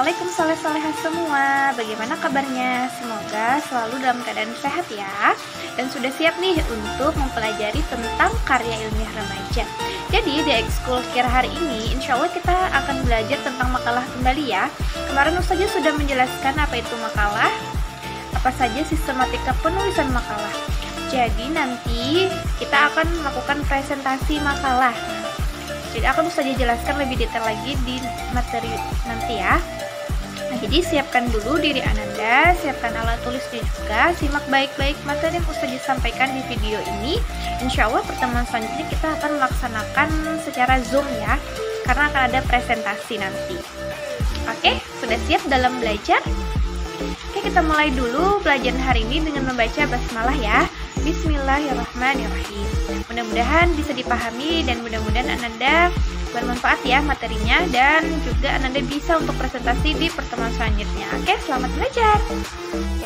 Assalamualaikum soleh-soleha semua. Bagaimana kabarnya? Semoga selalu dalam keadaan sehat ya. Dan sudah siap nih untuk mempelajari tentang karya ilmiah remaja. Jadi di ekskul kir hari ini insya Allah kita akan belajar tentang makalah kembali ya. Kemarin Ustazah sudah menjelaskan apa itu makalah, apa saja sistematika penulisan makalah. Jadi nanti kita akan melakukan presentasi makalah. Jadi akan Ustazah jelaskan lebih detail lagi di materi nanti ya. Nah, jadi siapkan dulu diri Ananda, siapkan alat tulisnya juga, simak baik-baik materi yang Ustazah sampaikan di video ini. Insya Allah pertemuan selanjutnya kita akan melaksanakan secara Zoom ya, karena akan ada presentasi nanti. Oke, sudah siap dalam belajar? Oke, kita mulai dulu pelajaran hari ini dengan membaca basmalah ya. Bismillahirrahmanirrahim. Mudah-mudahan bisa dipahami dan mudah-mudahan Ananda bermanfaat ya materinya, dan juga Ananda bisa untuk presentasi di pertemuan selanjutnya. Oke, selamat belajar.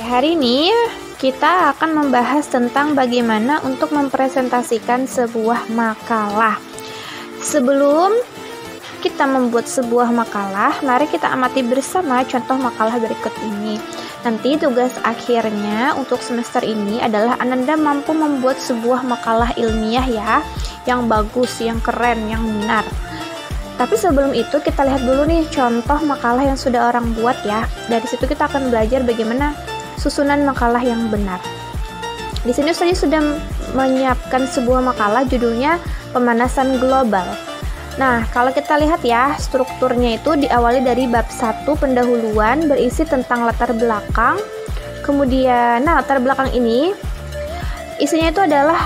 Hari ini kita akan membahas tentang bagaimana untuk mempresentasikan sebuah makalah. Sebelum kita membuat sebuah makalah, mari kita amati bersama contoh makalah berikut ini. Nanti tugas akhirnya untuk semester ini adalah Ananda mampu membuat sebuah makalah ilmiah ya, yang bagus, yang keren, yang benar. Tapi sebelum itu kita lihat dulu nih contoh makalah yang sudah orang buat ya. Dari situ kita akan belajar bagaimana susunan makalah yang benar. Di sini saya sudah menyiapkan sebuah makalah judulnya Pemanasan Global. Nah, kalau kita lihat ya, strukturnya itu diawali dari bab 1 pendahuluan berisi tentang latar belakang. Kemudian, latar belakang ini isinya itu adalah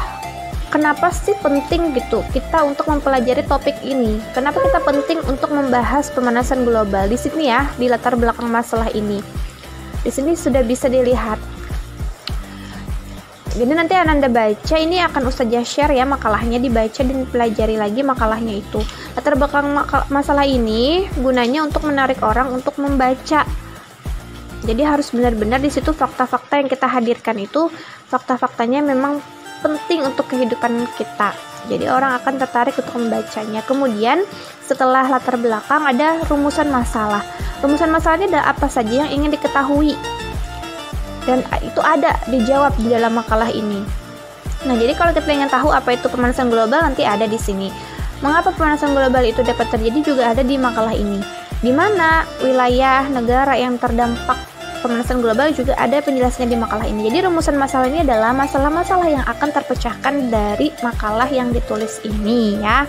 kenapa sih penting gitu kita untuk mempelajari topik ini? Kenapa kita penting untuk membahas pemanasan global di sini ya, di latar belakang masalah ini. Di sini sudah bisa dilihat. Jadi nanti Ananda baca, ini akan Ustazah share ya makalahnya, dibaca dan pelajari lagi makalahnya itu. Latar belakang masalah ini gunanya untuk menarik orang untuk membaca. Jadi harus benar-benar di situ fakta-fakta yang kita hadirkan itu fakta-faktanya memang penting untuk kehidupan kita. Jadi orang akan tertarik untuk membacanya. Kemudian setelah latar belakang ada rumusan masalah. Rumusan masalahnya ada apa saja yang ingin diketahui. Dan itu ada dijawab di dalam makalah ini. Nah, jadi kalau kita ingin tahu apa itu pemanasan global, nanti ada di sini. Mengapa pemanasan global itu dapat terjadi juga ada di makalah ini. Di mana wilayah negara yang terdampak pemanasan global juga ada penjelasannya di makalah ini. Jadi rumusan masalah ini adalah masalah-masalah yang akan terpecahkan dari makalah yang ditulis ini ya.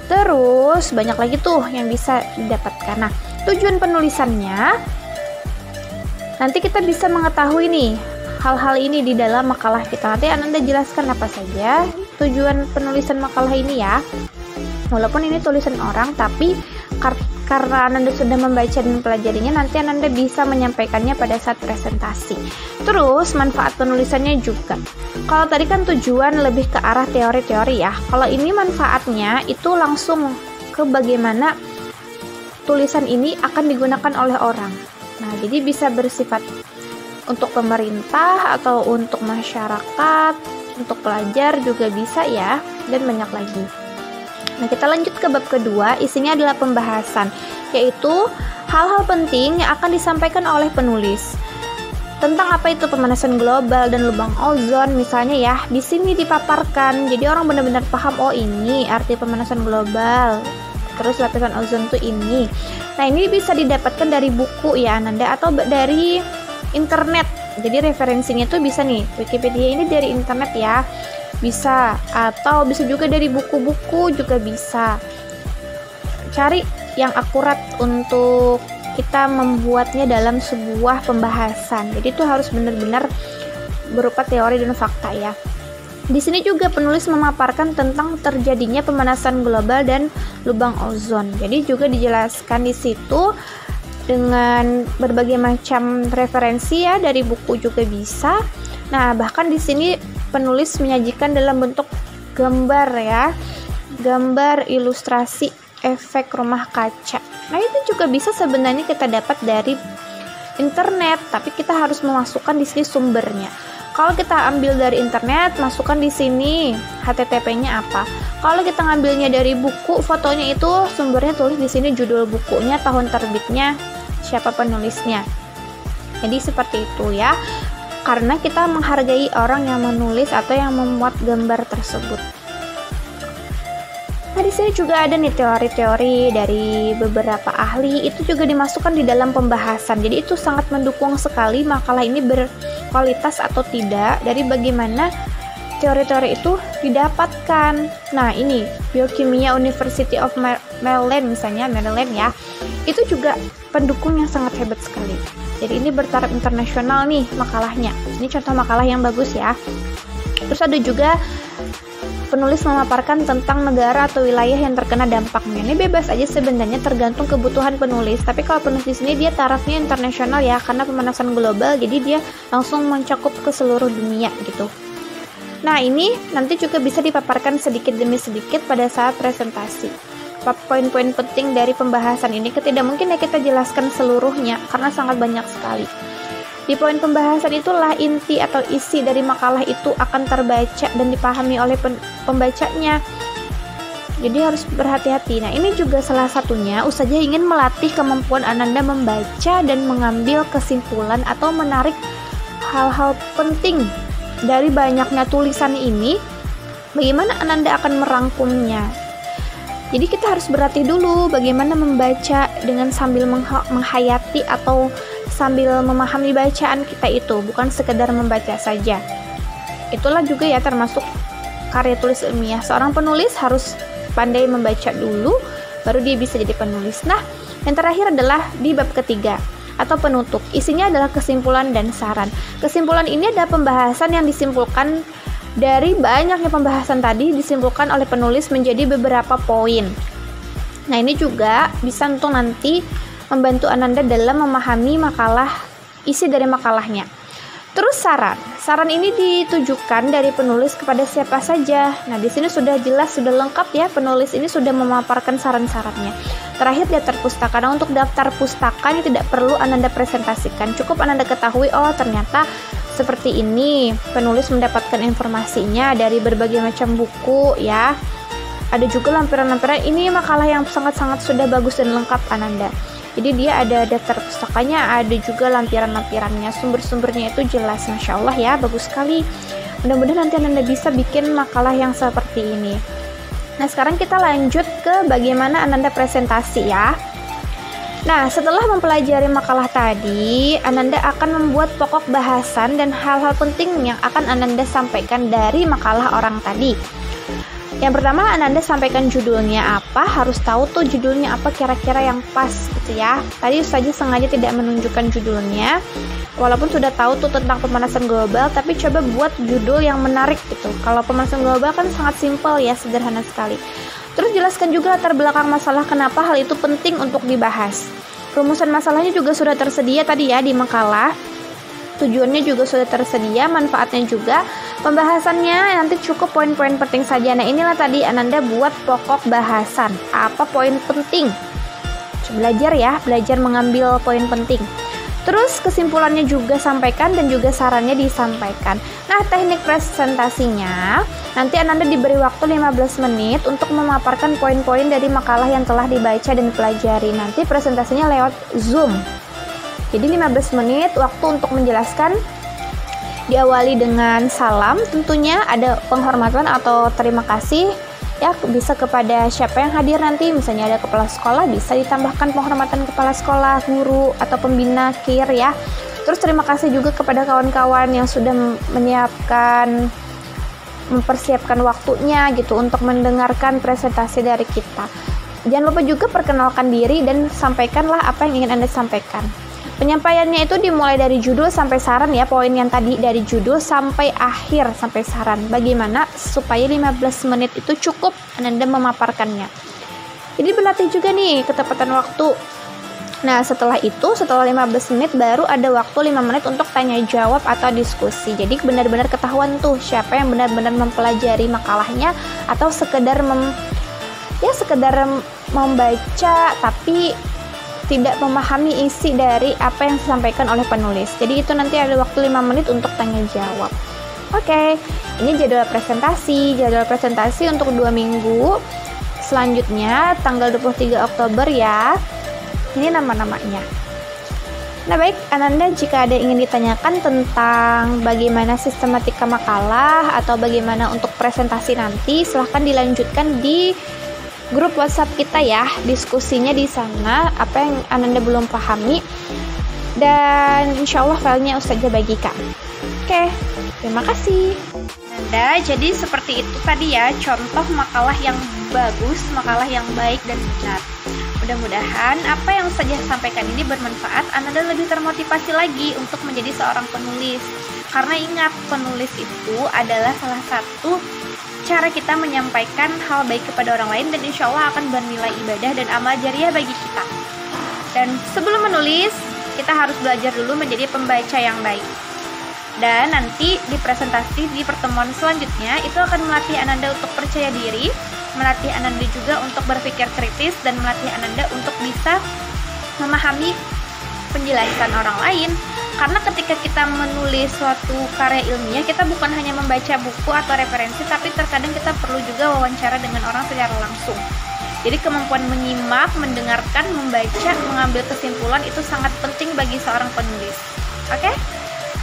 Terus banyak lagi tuh yang bisa didapatkan. Nah, tujuan penulisannya nanti kita bisa mengetahui nih hal-hal ini di dalam makalah kita. Nanti Ananda jelaskan apa saja tujuan penulisan makalah ini ya. Walaupun ini tulisan orang, tapi karena Ananda sudah membaca dan mempelajarinya, nanti Ananda bisa menyampaikannya pada saat presentasi. Terus manfaat penulisannya juga. Kalau tadi kan tujuan lebih ke arah teori-teori ya. Kalau ini manfaatnya itu langsung ke bagaimana tulisan ini akan digunakan oleh orang. Nah, jadi bisa bersifat untuk pemerintah atau untuk masyarakat, untuk pelajar juga bisa ya, dan banyak lagi. Nah, kita lanjut ke bab kedua, isinya adalah pembahasan, yaitu hal-hal penting yang akan disampaikan oleh penulis. Tentang apa itu pemanasan global dan lubang ozon misalnya ya, di sini dipaparkan. Jadi orang benar-benar paham, oh ini arti pemanasan global. Terus lapisan ozon tuh ini. Nah, ini bisa didapatkan dari buku ya Ananda, atau dari internet. Jadi referensinya tuh bisa nih, Wikipedia ini dari internet ya, bisa. Atau bisa juga dari buku-buku juga bisa. Cari yang akurat untuk kita membuatnya dalam sebuah pembahasan. Jadi itu harus benar-benar berupa teori dan fakta ya. Di sini juga penulis memaparkan tentang terjadinya pemanasan global dan lubang ozon. Jadi juga dijelaskan di situ dengan berbagai macam referensi ya, dari buku juga bisa. Nah, bahkan di sini penulis menyajikan dalam bentuk gambar ya. Gambar ilustrasi efek rumah kaca. Nah, itu juga bisa sebenarnya kita dapat dari internet, tapi kita harus memasukkan di sini sumbernya. Kalau kita ambil dari internet, masukkan di sini HTTP-nya apa. Kalau kita ngambilnya dari buku, fotonya itu sumbernya tulis di sini judul bukunya, tahun terbitnya, siapa penulisnya. Jadi seperti itu ya, karena kita menghargai orang yang menulis atau yang memuat gambar tersebut. Nah, di sini juga ada nih teori-teori dari beberapa ahli, itu juga dimasukkan di dalam pembahasan. Jadi itu sangat mendukung sekali makalah ini berkualitas atau tidak dari bagaimana teori-teori itu didapatkan. Nah, ini Biokimia University of Maryland misalnya, Maryland ya. Itu juga pendukung yang sangat hebat sekali. Jadi ini bertaraf internasional nih makalahnya. Ini contoh makalah yang bagus ya. Terus ada juga penulis memaparkan tentang negara atau wilayah yang terkena dampaknya. Ini bebas aja sebenarnya, tergantung kebutuhan penulis. Tapi kalau penulis di sini dia tarafnya internasional ya, karena pemanasan global, jadi dia langsung mencakup ke seluruh dunia gitu. Nah, ini nanti juga bisa dipaparkan sedikit demi sedikit pada saat presentasi. Poin-poin penting dari pembahasan ini tidak mungkin ya kita jelaskan seluruhnya karena sangat banyak sekali. Di poin pembahasan itulah inti atau isi dari makalah itu akan terbaca dan dipahami oleh pembacanya. Jadi harus berhati-hati. Nah, ini juga salah satunya Ustazah ingin melatih kemampuan Ananda membaca dan mengambil kesimpulan atau menarik hal-hal penting dari banyaknya tulisan ini. Bagaimana Ananda akan merangkumnya? Jadi kita harus berlatih dulu bagaimana membaca dengan sambil menghayati atau sambil memahami bacaan kita itu, bukan sekedar membaca saja. Itulah juga ya termasuk karya tulis ilmiah. Seorang penulis harus pandai membaca dulu, baru dia bisa jadi penulis. Nah, yang terakhir adalah di bab ketiga atau penutup. Isinya adalah kesimpulan dan saran. Kesimpulan ini adalah pembahasan yang disimpulkan dari banyaknya pembahasan tadi, disimpulkan oleh penulis menjadi beberapa poin. Nah, ini juga bisa untuk nanti membantu Ananda dalam memahami makalah, isi dari makalahnya. Terus saran ini ditujukan dari penulis kepada siapa saja. Nah, di sini sudah jelas, sudah lengkap ya, penulis ini sudah memaparkan saran-sarannya. Terakhir, daftar pustaka. Nah, untuk daftar pustaka ini tidak perlu Ananda presentasikan, cukup Ananda ketahui, oh ternyata seperti ini, penulis mendapatkan informasinya dari berbagai macam buku ya. Ada juga lampiran-lampiran, ini makalah yang sangat-sangat sudah bagus dan lengkap Ananda. Jadi dia ada daftar pustakanya, ada juga lampiran-lampirannya, sumber-sumbernya itu jelas, Masya Allah ya, bagus sekali. Mudah-mudahan nanti Ananda bisa bikin makalah yang seperti ini. Nah, sekarang kita lanjut ke bagaimana Ananda presentasi ya. Nah, setelah mempelajari makalah tadi, Ananda akan membuat pokok bahasan dan hal-hal penting yang akan Ananda sampaikan dari makalah orang tadi. Yang pertama, Ananda sampaikan judulnya apa, harus tahu tuh judulnya apa kira-kira yang pas gitu ya. Tadi saja sengaja tidak menunjukkan judulnya, walaupun sudah tahu tuh tentang pemanasan global, tapi coba buat judul yang menarik gitu. Kalau pemanasan global kan sangat simpel ya, sederhana sekali. Terus jelaskan juga latar belakang masalah kenapa hal itu penting untuk dibahas. Rumusan masalahnya juga sudah tersedia tadi ya di makalah. Tujuannya juga sudah tersedia, manfaatnya juga. Pembahasannya nanti cukup poin-poin penting saja. Nah, inilah tadi Ananda buat pokok bahasan. Apa poin penting? Belajar ya, belajar mengambil poin penting. Terus kesimpulannya juga sampaikan dan juga sarannya disampaikan. Nah, teknik presentasinya nanti Ananda diberi waktu 15 menit untuk memaparkan poin-poin dari makalah yang telah dibaca dan dipelajari. Nanti presentasinya lewat Zoom. Jadi 15 menit waktu untuk menjelaskan. Diawali dengan salam, tentunya ada penghormatan atau terima kasih ya, bisa kepada siapa yang hadir nanti, misalnya ada kepala sekolah, bisa ditambahkan penghormatan kepala sekolah, guru, atau pembina KIR ya. Terus terima kasih juga kepada kawan-kawan yang sudah mempersiapkan waktunya gitu untuk mendengarkan presentasi dari kita. Jangan lupa juga perkenalkan diri dan sampaikanlah apa yang ingin Anda sampaikan. Penyampaiannya itu dimulai dari judul sampai saran ya, poin yang tadi dari judul sampai akhir sampai saran. Bagaimana supaya 15 menit itu cukup Anda memaparkannya. Jadi berlatih juga nih ketepatan waktu. Nah, setelah itu, setelah 15 menit baru ada waktu 5 menit untuk tanya jawab atau diskusi. Jadi benar-benar ketahuan tuh siapa yang benar-benar mempelajari makalahnya atau sekedar membaca tapi tidak memahami isi dari apa yang disampaikan oleh penulis. Jadi itu nanti ada waktu 5 menit untuk tanya jawab. Oke, ini jadwal presentasi untuk 2 minggu. Selanjutnya tanggal 23 Oktober ya. Ini nama-namanya. Nah baik, Ananda, jika ada yang ingin ditanyakan tentang bagaimana sistematika makalah atau bagaimana untuk presentasi nanti, silahkan dilanjutkan di grup WhatsApp kita ya, diskusinya di sana, apa yang Ananda belum pahami, dan insya Allah filenya Ustazah bagikan. Oke, terima kasih. Ananda, jadi seperti itu tadi ya, contoh makalah yang bagus, makalah yang baik dan benar. Mudah-mudahan apa yang saya sampaikan ini bermanfaat, Anda lebih termotivasi lagi untuk menjadi seorang penulis. Karena ingat, penulis itu adalah salah satu cara kita menyampaikan hal baik kepada orang lain dan insya Allah akan bernilai ibadah dan amal jariah bagi kita. Dan sebelum menulis, kita harus belajar dulu menjadi pembaca yang baik. Dan nanti di presentasi di pertemuan selanjutnya itu akan melatih Ananda untuk percaya diri, melatih Ananda juga untuk berpikir kritis, dan melatih Ananda untuk bisa memahami penjelasan orang lain. Karena ketika kita menulis suatu karya ilmiah, kita bukan hanya membaca buku atau referensi, tapi terkadang kita perlu juga wawancara dengan orang secara langsung. Jadi kemampuan menyimak, mendengarkan, membaca, mengambil kesimpulan itu sangat penting bagi seorang penulis. Oke?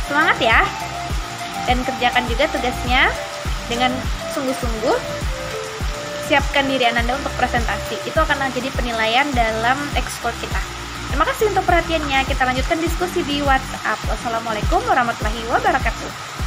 Semangat ya! Dan kerjakan juga tugasnya dengan sungguh-sungguh. Siapkan diri Ananda untuk presentasi. Itu akan menjadi penilaian dalam ekskul kita. Terima kasih untuk perhatiannya. Kita lanjutkan diskusi di WhatsApp. Wassalamualaikum warahmatullahi wabarakatuh.